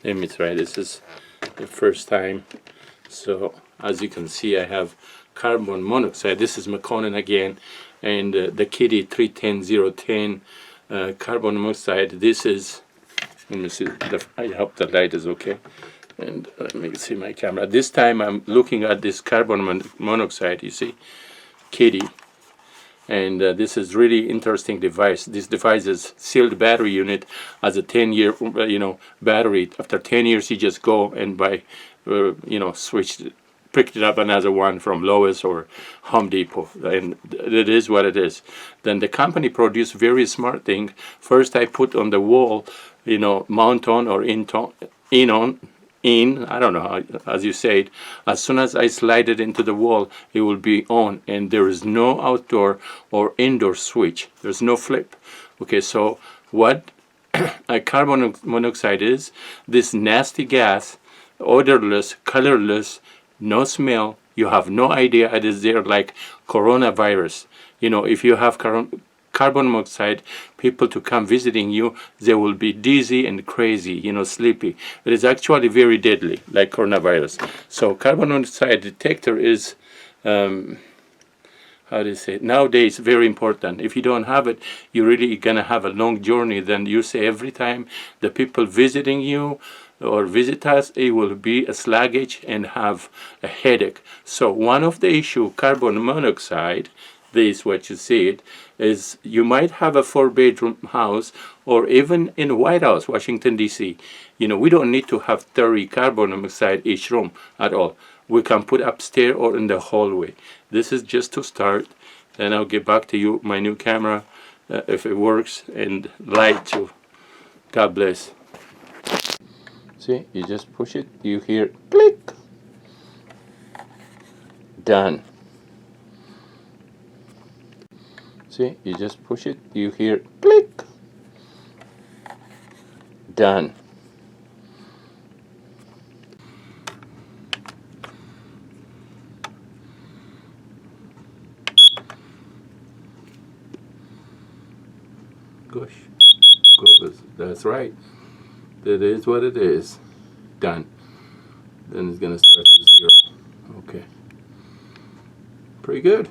Let me try. This is the first time. So as you can see, I have carbon monoxide. This is McConan again, and the C3010 carbon monoxide. This is, let me see, I hope the light is okay. And let me see my camera. This time I'm looking at this carbon monoxide, you see, kitty. And this is really interesting device. This device is sealed battery unit as a 10-year, battery. After 10 years, you just go and buy, picked it up another one from Lowe's or Home Depot, and it is what it is. Then the company produced very smart thing. First, I put on the wall, mount on or I don't know how, as you say it. As soon as I slide it into the wall, it will be on, and there is no outdoor or indoor switch. There's no flip. Okay, so what a carbon monoxide is, this nasty gas, odorless, colorless, no smell. You have no idea it is there, like coronavirus. If you have carbon monoxide, people to come visiting you, they will be dizzy and crazy, sleepy. It is actually very deadly, like coronavirus. So carbon monoxide detector is, nowadays very important. If you don't have it, you're really gonna have a long journey. Then you say every time the people visiting you or visit us, it will be a sluggish and have a headache. So one of the issue, carbon monoxide, this what you see it, is you might have a 4-bedroom house, or even in White House, Washington, D.C. We don't need to have 30 carbon monoxide each room at all. We can put upstairs or in the hallway. This is just to start, and I'll get back to you, my new camera, if it works, and light too. God bless. See, you just push it, you hear click. Done. See, you just push it, you hear click. Done. Gosh, that's right. That is what it is. Done. Then it's gonna start to 0. Okay. Pretty good.